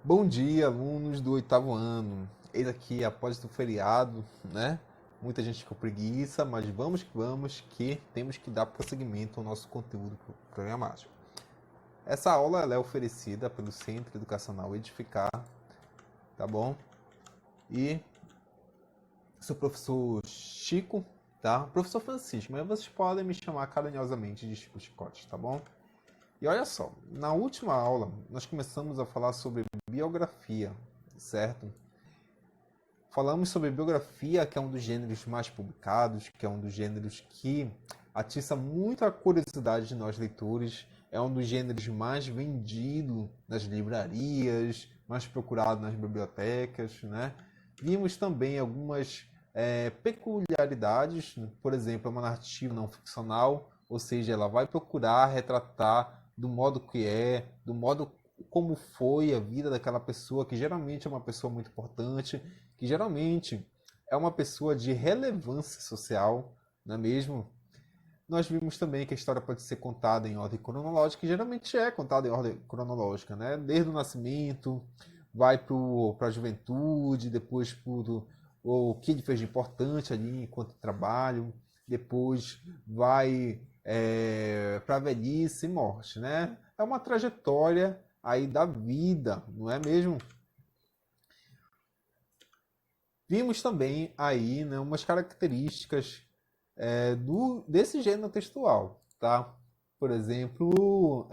Bom dia, alunos do oitavo ano. Eis aqui após o feriado, né? Muita gente com preguiça, mas vamos que temos que dar prosseguimento ao nosso conteúdo programático. Essa aula ela é oferecida pelo Centro Educacional Edificar, tá bom? E sou o professor Chico, tá? Professor Francisco, mas vocês podem me chamar carinhosamente de Chico Chicote, tá bom? E olha só, na última aula nós começamos a falar sobre biografia, certo? Falamos sobre biografia, que é um dos gêneros mais publicados, que é um dos gêneros que atiça muito a curiosidade de nós leitores, é um dos gêneros mais vendido nas livrarias, mais procurado nas bibliotecas, né? Vimos também algumas peculiaridades, por exemplo, é uma narrativa não ficcional, ou seja, ela vai procurar retratar do modo que é, do modo como foi a vida daquela pessoa, que geralmente é uma pessoa muito importante, que geralmente é uma pessoa de relevância social, não é mesmo? Nós vimos também que a história pode ser contada em ordem cronológica, e geralmente é contada em ordem cronológica, né? Desde o nascimento, vai para a juventude, depois o que ele fez de importante ali enquanto trabalho, depois vai para a velhice e morte, né? É uma trajetória aí da vida, não é mesmo? Vimos também aí, né, umas características desse gênero textual, tá? Por exemplo,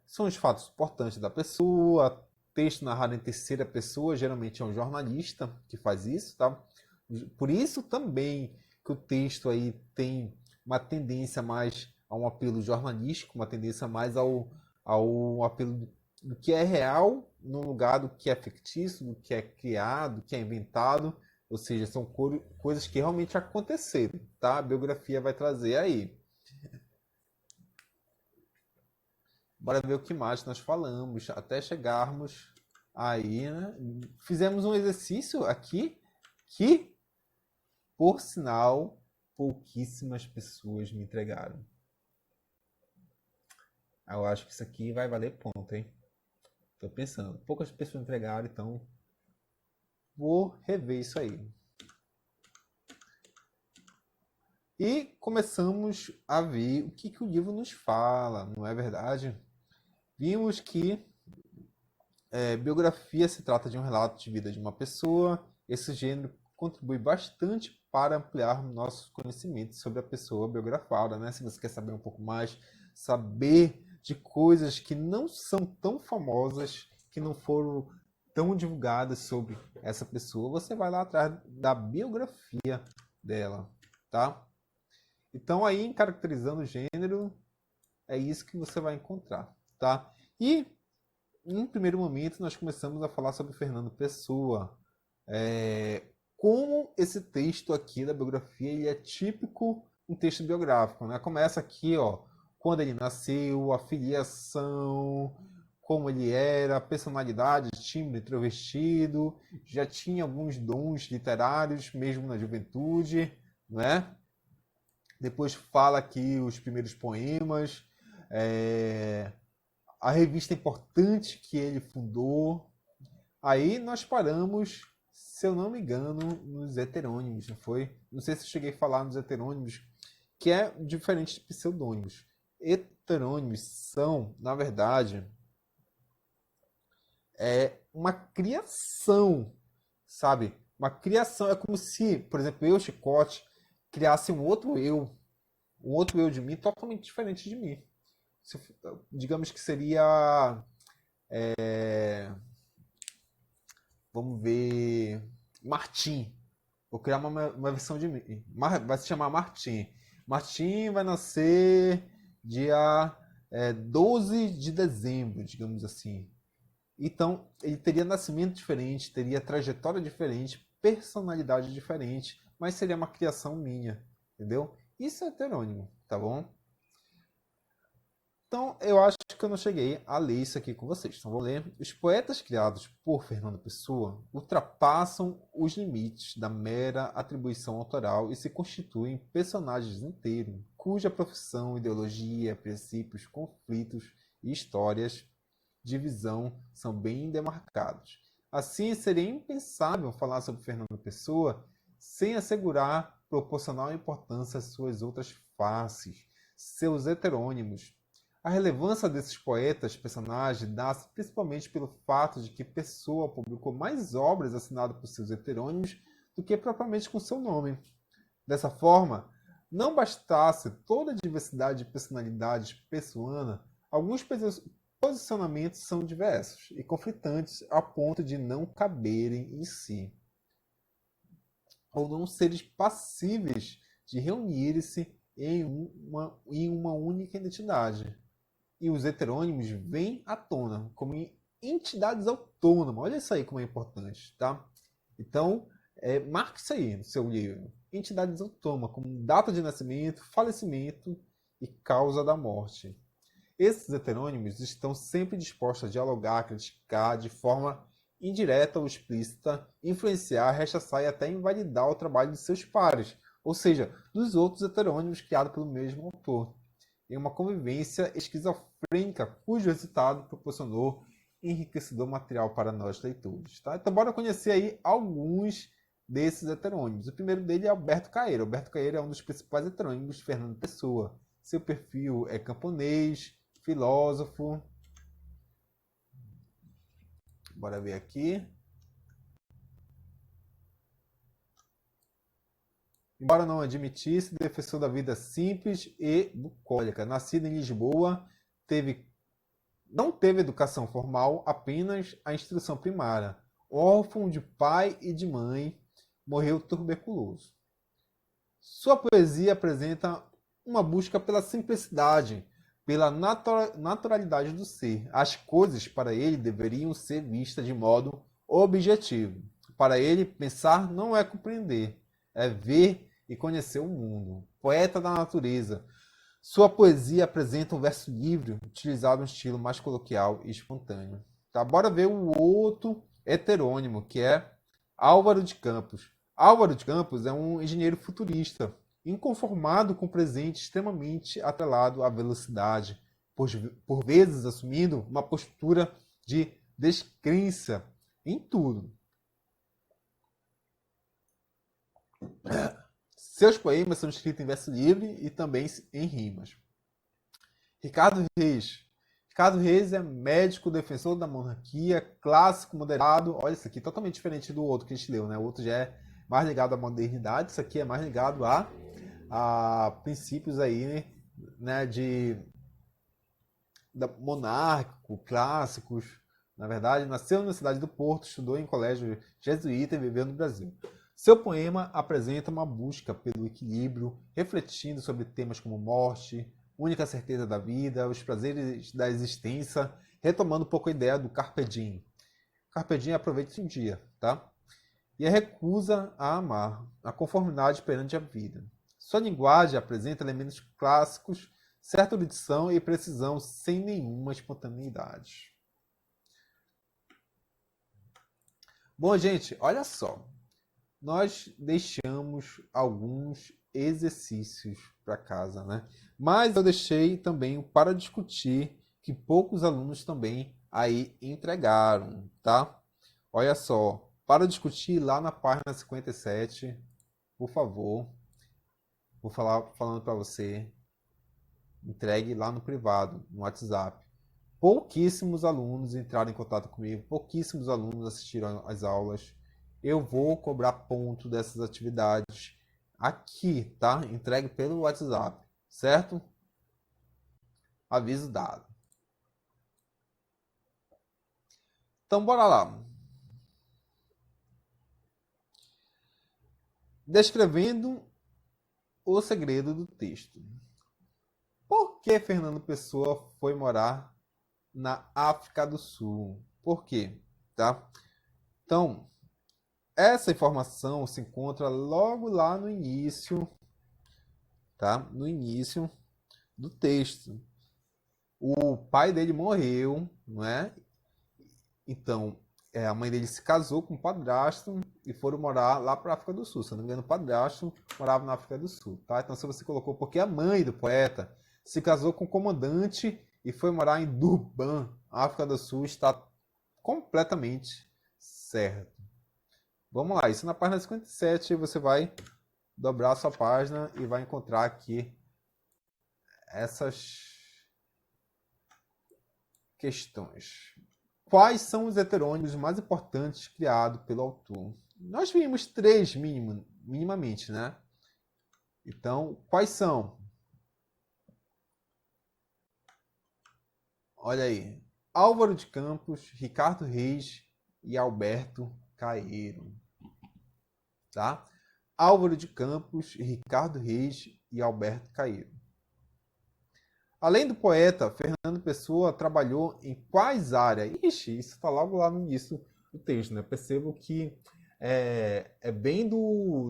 são os fatos importantes da pessoa, texto narrado em terceira pessoa, geralmente é um jornalista que faz isso, tá? Por isso também que o texto aí tem uma tendência mais a um apelo jornalístico, uma tendência mais ao apelo do que é real no lugar do que é fictício, do que é criado, do que é inventado, ou seja, são coisas que realmente aconteceram, tá? A biografia vai trazer aí. Bora ver o que mais nós falamos até chegarmos aí, né? Fizemos um exercício aqui que, por sinal, pouquíssimas pessoas me entregaram. Eu acho que isso aqui vai valer ponto, hein? Tô pensando. Poucas pessoas entregaram, então vou rever isso aí. E começamos a ver o que o livro nos fala, não é verdade? Vimos que biografia se trata de um relato de vida de uma pessoa. Esse gênero contribui bastante para ampliar nossos conhecimentos sobre a pessoa biografada, né? Se você quer saber um pouco mais, saber de coisas que não são tão famosas, que não foram tão divulgadas sobre essa pessoa, você vai lá atrás da biografia dela, tá? Então aí, em caracterizando o gênero, é isso que você vai encontrar, tá? E em primeiro momento, nós começamos a falar sobre Fernando Pessoa. Como esse texto aqui da biografia ele é típico um texto biográfico, né? Começa aqui, ó, quando ele nasceu, a filiação, como ele era, a personalidade, tímido, introvertido, já tinha alguns dons literários, mesmo na juventude, né? Depois fala aqui os primeiros poemas, é, a revista importante que ele fundou. Aí nós paramos, se eu não me engano, nos heterônimos, não foi? Não sei se eu cheguei a falar nos heterônimos, que é diferente de pseudônimos. Heterônimos são, na verdade, uma criação, sabe? Uma criação. É como se, por exemplo, eu, Chicote, criasse um outro eu de mim totalmente diferente de mim. Digamos que seria vamos ver. Martim. Vou criar uma versão de mim. Vai se chamar Martim. Martim vai nascer dia 12 de dezembro, digamos assim. Então, ele teria nascimento diferente, teria trajetória diferente, personalidade diferente, mas seria uma criação minha, entendeu? Isso é heterônimo, tá bom? Então, eu acho que eu não cheguei a ler isso aqui com vocês. Então, vou ler. Os poetas criados por Fernando Pessoa ultrapassam os limites da mera atribuição autoral e se constituem personagens inteiros, cuja profissão, ideologia, princípios, conflitos e histórias de visão são bem demarcados. Assim, seria impensável falar sobre Fernando Pessoa sem assegurar proporcional importância às suas outras faces, seus heterônimos. A relevância desses poetas, personagens, dá-se principalmente pelo fato de que Pessoa publicou mais obras assinadas por seus heterônimos do que propriamente com seu nome. Dessa forma, não bastasse toda a diversidade de personalidades pessoana, alguns posicionamentos são diversos e conflitantes a ponto de não caberem em si, ou não serem passíveis de reunir-se em uma única identidade. E os heterônimos vêm à tona como entidades autônomas. Olha isso aí como é importante, tá? Então, marque isso aí no seu livro. Entidades autônomas, como data de nascimento, falecimento e causa da morte. Esses heterônimos estão sempre dispostos a dialogar, criticar de forma indireta ou explícita, influenciar, rechaçar e até invalidar o trabalho de seus pares, ou seja, dos outros heterônimos criados pelo mesmo autor, em uma convivência esquizofrênica cujo resultado proporcionou enriquecedor material para nós leitores. Tá? Então, bora conhecer aí alguns desses heterônimos. O primeiro dele é Alberto Caeiro. Alberto Caeiro é um dos principais heterônimos de Fernando Pessoa. Seu perfil é camponês, filósofo. Bora ver aqui. Embora não admitisse, defensor da vida simples e bucólica. Nascido em Lisboa, não teve educação formal, apenas a instrução primária. Órfão de pai e de mãe, morreu tuberculoso. Sua poesia apresenta uma busca pela simplicidade, pela naturalidade do ser. As coisas para ele deveriam ser vistas de modo objetivo. Para ele, pensar não é compreender, é ver e conhecer o mundo. Poeta da natureza. Sua poesia apresenta um verso livre, utilizado em um estilo mais coloquial e espontâneo. Tá, bora ver o outro heterônimo, que é Álvaro de Campos. Álvaro de Campos é um engenheiro futurista, inconformado com o presente extremamente atrelado à velocidade, por vezes assumindo uma postura de descrença em tudo. Seus poemas são escritos em verso livre e também em rimas. Ricardo Reis. Ricardo Reis é médico, defensor da monarquia, clássico, moderado. Olha, isso aqui é totalmente diferente do outro que a gente leu, né? O outro já é mais ligado à modernidade, isso aqui é mais ligado a princípios aí, né, monárquico, clássicos. Na verdade, nasceu na cidade do Porto, estudou em colégio jesuíta e viveu no Brasil. Seu poema apresenta uma busca pelo equilíbrio, refletindo sobre temas como morte, única certeza da vida, os prazeres da existência, retomando um pouco a ideia do Carpe Diem. Carpe Diem, aproveite um dia, tá? E a recusa a amar, a conformidade perante a vida. Sua linguagem apresenta elementos clássicos, certa erudição e precisão, sem nenhuma espontaneidade. Bom, gente, olha só. Nós deixamos alguns exercícios para casa, né? Mas eu deixei também para discutir que poucos alunos também aí entregaram, tá? Olha só, para discutir lá na página 57, por favor, vou falando para você, entregue lá no privado, no WhatsApp. Pouquíssimos alunos entraram em contato comigo, pouquíssimos alunos assistiram às aulas. Eu vou cobrar ponto dessas atividades aqui, tá? Entregue pelo WhatsApp, certo? Aviso dado. Então, bora lá. Descrevendo o segredo do texto. Por que Fernando Pessoa foi morar na África do Sul? Por quê? Tá? Então, essa informação se encontra logo lá no início, tá? No início do texto. O pai dele morreu, não é? Então, a mãe dele se casou com um padrasto e foram morar lá para a África do Sul. Se não me engano, o padrasto morava na África do Sul, tá? Então, se você colocou porque a mãe do poeta se casou com um comandante e foi morar em Durban, A África do Sul está completamente certo. Vamos lá, isso na página 57 você vai dobrar a sua página e vai encontrar aqui essas questões. Quais são os heterônimos mais importantes criados pelo autor? Nós vimos 3 minimamente, né? Então, quais são? Olha aí. Álvaro de Campos, Ricardo Reis e Alberto Caeiro. Tá? Álvaro de Campos, Ricardo Reis e Alberto Caeiro. Além do poeta, Fernando Pessoa trabalhou em quais áreas? Ixi, isso está logo lá no início do texto, né? Percebo que é bem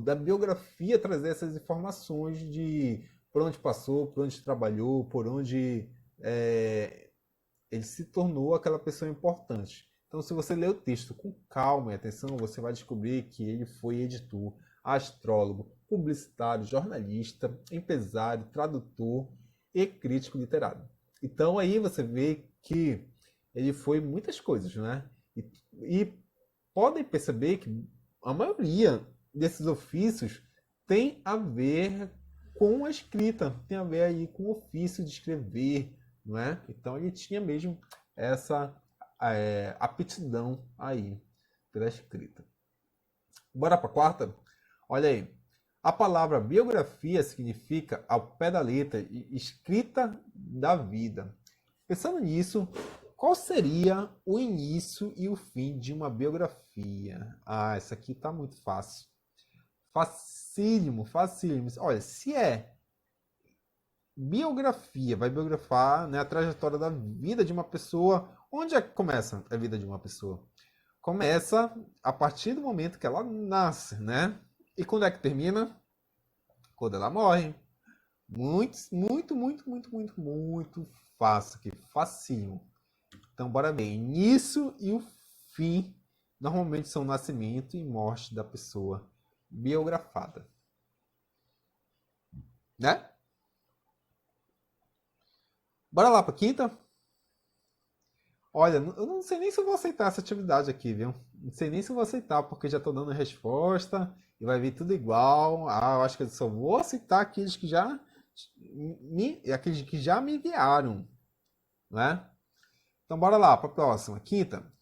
da biografia trazer essas informações de por onde passou, por onde trabalhou, por onde ele se tornou aquela pessoa importante. Então, se você ler o texto com calma e atenção, você vai descobrir que ele foi editor, astrólogo, publicitário, jornalista, empresário, tradutor e crítico literário. Então, aí você vê que ele foi muitas coisas, né? E podem perceber que a maioria desses ofícios tem a ver com a escrita, tem a ver aí com o ofício de escrever, não é? Então ele tinha mesmo essa aptidão aí pela escrita. Bora para a quarta? Olha aí. A palavra biografia significa, ao pé da letra, escrita da vida. Pensando nisso, qual seria o início e o fim de uma biografia? Ah, essa aqui está muito fácil. Facílimo, facílimo. Olha, se é biografia, vai biografar, né, a trajetória da vida de uma pessoa. Onde é que começa a vida de uma pessoa? Começa a partir do momento que ela nasce, né? E quando é que termina? Quando ela morre. Muito fácil aqui, facinho. Então, bora ver. Início e o fim normalmente são nascimento e morte da pessoa biografada. Né? Bora lá para quinta? Olha, eu não sei nem se eu vou aceitar essa atividade aqui, viu? Não sei nem se eu vou aceitar, porque já estou dando resposta e vai vir tudo igual. Ah, eu acho que eu só vou aceitar aqueles que já me enviaram, né? Então bora lá para a próxima, quinta.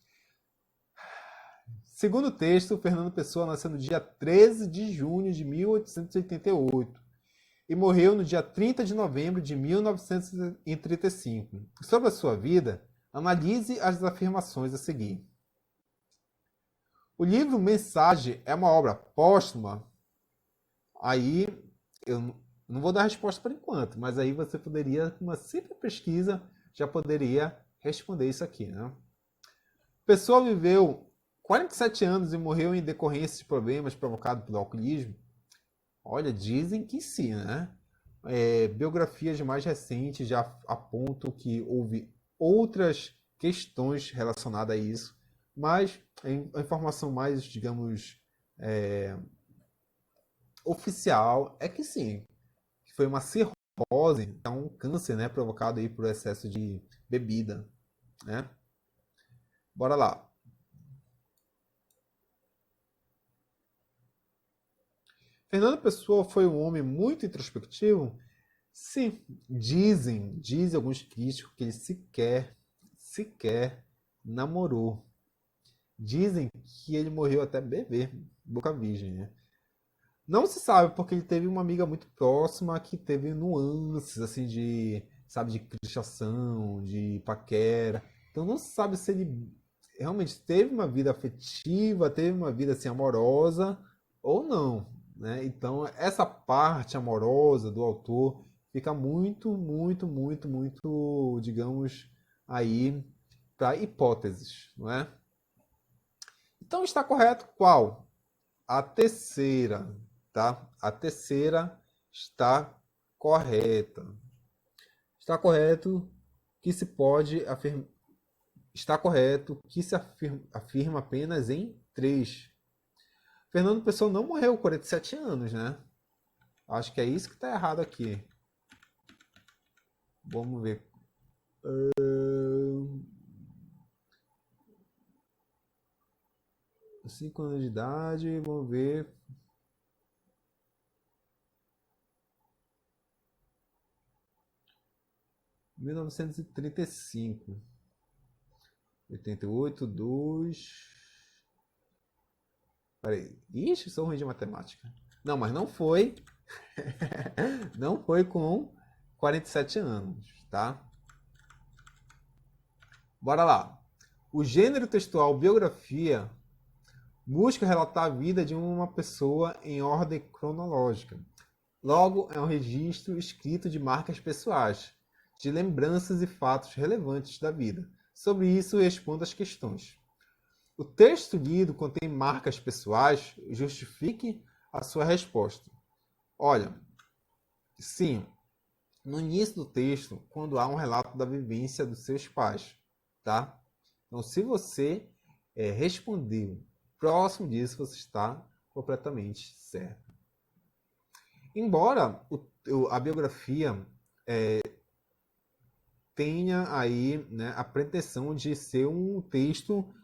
Segundo o texto, Fernando Pessoa nasceu no dia 13 de junho de 1888 e morreu no dia 30 de novembro de 1935. Sobre a sua vida, analise as afirmações a seguir. O livro Mensagem é uma obra póstuma? Aí, eu não vou dar resposta por enquanto, mas aí você poderia, com uma simples pesquisa, já poderia responder isso aqui, né? Pessoa viveu 47 anos e morreu em decorrência de problemas provocados pelo alcoolismo? Olha, dizem que sim, né? Biografias mais recentes já apontam que houve outras questões relacionadas a isso, mas a informação mais, digamos, oficial é que sim, que foi uma cirrose, é um câncer, né, provocado aí por excesso de bebida, né? Bora lá. Fernando Pessoa foi um homem muito introspectivo? Sim, dizem alguns críticos que ele sequer namorou. Dizem que ele morreu até bebê, boca virgem, né? Não se sabe, porque ele teve uma amiga muito próxima que teve nuances, assim, de, sabe, de cristiação, de paquera. Então não se sabe se ele realmente teve uma vida afetiva, teve uma vida, assim, amorosa ou não, né? Então essa parte amorosa do autor fica muito, digamos, aí para hipóteses, não é? Então está correto qual? A terceira, tá? A terceira está correta. Está correto que se pode afirmar. Está correto que se afirma apenas em 3. Fernando Pessoa não morreu com 47 anos, né? Acho que é isso que está errado aqui. Vamos ver. 5 anos de idade, vamos ver. Em 1935. 88, 2. Peraí. Ixi, sou ruim de matemática. Não, mas não foi. Não foi com 47 anos, tá? Bora lá. O gênero textual biografia busca relatar a vida de uma pessoa em ordem cronológica. Logo, é um registro escrito de marcas pessoais, de lembranças e fatos relevantes da vida. Sobre isso, respondo às questões. O texto lido contém marcas pessoais? Justifique a sua resposta. Olha, sim, no início do texto, quando há um relato da vivência dos seus pais, tá? Então, se você respondeu próximo disso, você está completamente certo. Embora a biografia tenha aí, né, a pretensão de ser um texto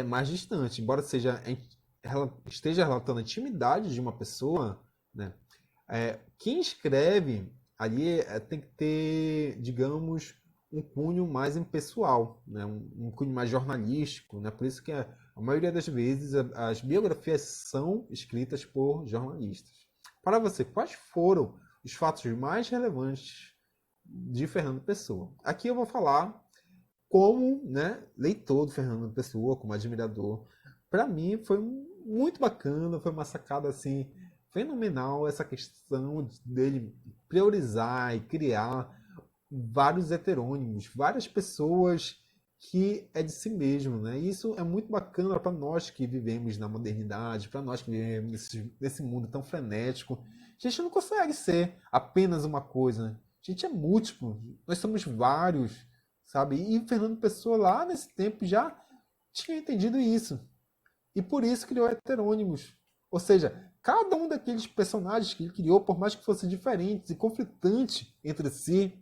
mais distante, embora esteja relatando a intimidade de uma pessoa, né, quem escreve ali tem que ter, digamos, um cunho mais impessoal, né, um cunho mais jornalístico, né, por isso que a maioria das vezes as biografias são escritas por jornalistas. Para você, quais foram os fatos mais relevantes de Fernando Pessoa? Aqui eu vou falar como, né, leitor do Fernando Pessoa, como admirador. Para mim foi muito bacana, foi uma sacada assim fenomenal essa questão dele priorizar e criar vários heterônimos, várias pessoas que é de si mesmo, né? E isso é muito bacana para nós que vivemos na modernidade, para nós que vivemos nesse mundo tão frenético. A gente não consegue ser apenas uma coisa, né? A gente é múltiplo, nós somos vários, sabe? E Fernando Pessoa lá nesse tempo já tinha entendido isso. E por isso criou heterônimos. Ou seja, cada um daqueles personagens que ele criou, por mais que fossem diferentes e conflitantes entre si,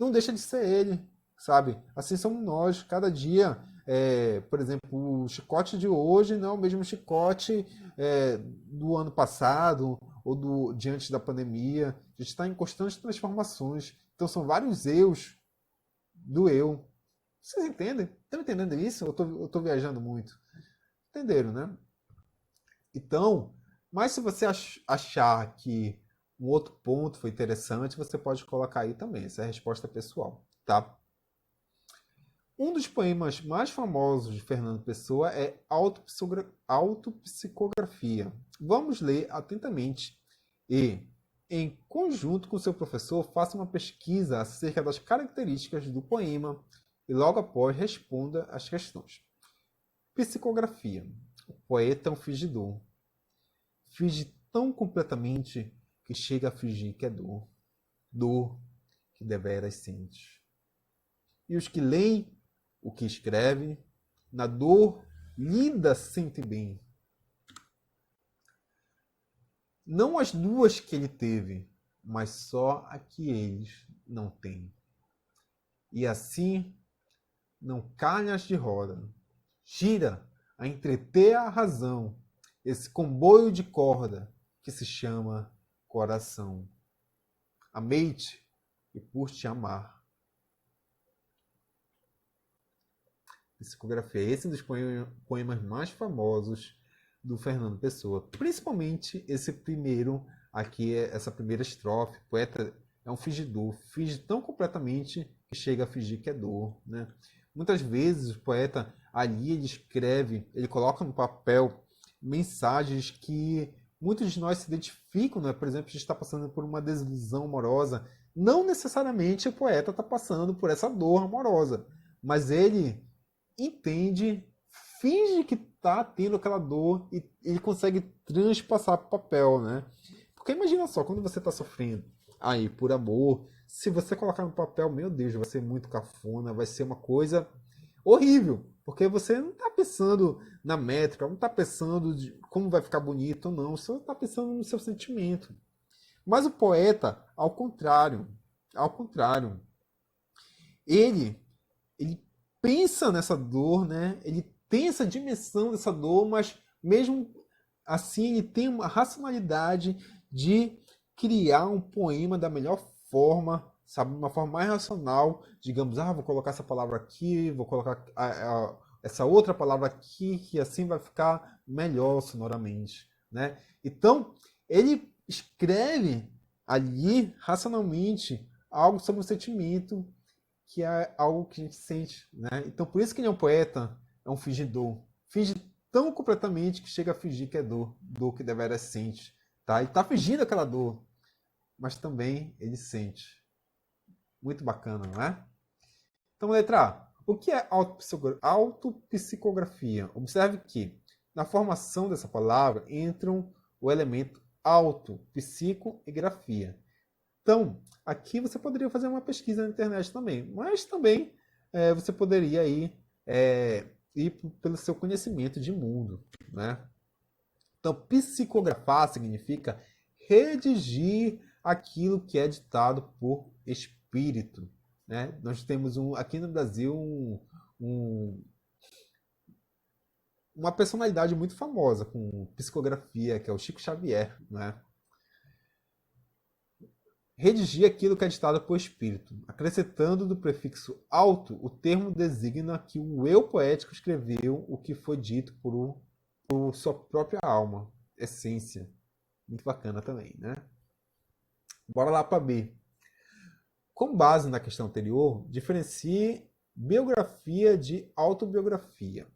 não deixa de ser ele, sabe? Assim somos nós. Cada dia, por exemplo, o chicote de hoje não é o mesmo chicote do ano passado ou diante da pandemia. A gente está em constantes transformações. Então são vários eus do eu. Vocês entendem? Estão entendendo isso? Eu tô viajando muito. Entenderam, né? Então, mas se você achar que um outro ponto foi interessante, você pode colocar aí também. Essa é a resposta pessoal, tá? Um dos poemas mais famosos de Fernando Pessoa é Autopsicografia. Vamos ler atentamente e, em conjunto com seu professor, faça uma pesquisa acerca das características do poema e logo após responda as questões. Psicografia. O poeta é um fingidor. Finge tão completamente que chega a fingir que é dor. Dor que deveras sente. E os que leem o que escreve, na dor lida sente bem. Não as duas que ele teve, mas só a que eles não têm. E assim não calhas de roda. Gira a entreter a razão, esse comboio de corda que se chama coração. Amei-te e por te amar. Psicografia. Esse é um dos poemas mais famosos do Fernando Pessoa. Principalmente esse primeiro, aqui, essa primeira estrofe. O poeta é um fingidor. Finge tão completamente que chega a fingir que é dor, né? Muitas vezes o poeta ali ele escreve, ele coloca no papel mensagens que muitos de nós se identificam, né? Por exemplo, a gente está passando por uma desilusão amorosa. Não necessariamente o poeta está passando por essa dor amorosa, mas ele entende, finge que está tendo aquela dor e ele consegue transpassar para o papel, né? Porque imagina só, quando você está sofrendo aí por amor, se você colocar no papel, meu Deus, vai ser muito cafona, vai ser uma coisa horrível, porque você não está pensando na métrica, não está pensando de como vai ficar bonito ou não, você está pensando no seu sentimento. Mas o poeta, ao contrário, ele pensa nessa dor, né? Ele tem essa dimensão dessa dor, mas mesmo assim ele tem uma racionalidade de criar um poema da melhor forma, sabe, uma forma mais racional, digamos, vou colocar essa palavra aqui, vou colocar essa outra palavra aqui, que assim vai ficar melhor sonoramente, né? Então, ele escreve ali, racionalmente, algo sobre o sentimento, que é algo que a gente sente, né? Então, por isso que ele é um poeta, é um fingidor. Finge tão completamente que chega a fingir que é dor que deveras sente, tá? Ele está fingindo aquela dor, mas também ele sente. Muito bacana, não é? Então, letra A. O que é autopsicografia? Observe que na formação dessa palavra entram o elemento auto, psico e grafia. Então, aqui você poderia fazer uma pesquisa na internet também, mas também você poderia ir pelo seu conhecimento de mundo, né? Então, psicografar significa redigir aquilo que é ditado por espírito, né? Nós temos aqui no Brasil uma personalidade muito famosa com psicografia, que é o Chico Xavier, né? Redigir aquilo que é ditado por espírito. Acrescentando do prefixo auto, o termo designa que o eu poético escreveu o que foi dito por sua própria alma, essência. Muito bacana também, né? Bora lá para B. Com base na questão anterior, diferencie biografia de autobiografia.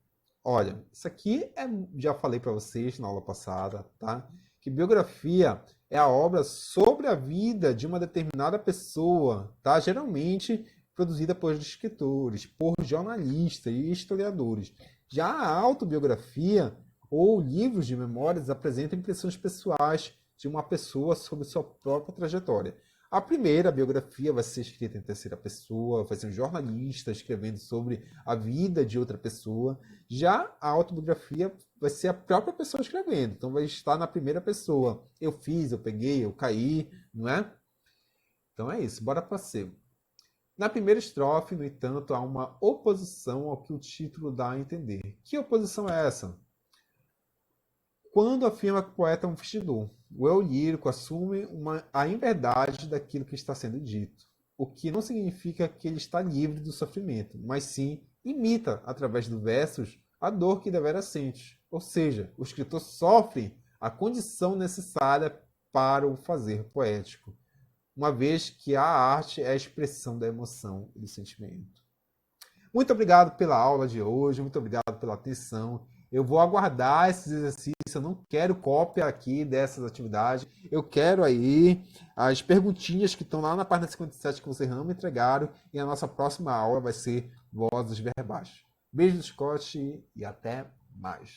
Olha, isso aqui já falei para vocês na aula passada, tá? Que biografia é a obra sobre a vida de uma determinada pessoa, tá? Geralmente produzida por escritores, por jornalistas e historiadores. Já a autobiografia ou livros de memórias apresentam impressões pessoais de uma pessoa sobre sua própria trajetória. A primeira biografia vai ser escrita em terceira pessoa, vai ser um jornalista escrevendo sobre a vida de outra pessoa. Já a autobiografia vai ser a própria pessoa escrevendo, então vai estar na primeira pessoa. Eu fiz, eu peguei, eu caí, não é? Então é isso, bora para C. Na primeira estrofe, no entanto, há uma oposição ao que o título dá a entender. Que oposição é essa? Quando afirma que o poeta é um fingidor, o eu lírico assume a inverdade daquilo que está sendo dito, o que não significa que ele está livre do sofrimento, mas sim imita, através dos versos, a dor que deveras sente. Ou seja, o escritor sofre a condição necessária para o fazer poético, uma vez que a arte é a expressão da emoção e do sentimento. Muito obrigado pela aula de hoje, muito obrigado pela atenção. Eu vou aguardar esses exercícios, eu não quero cópia aqui dessas atividades. Eu quero aí as perguntinhas que estão lá na página 57 que vocês não me entregaram. E a nossa próxima aula vai ser vozes verbais. Beijo do Scott e até mais.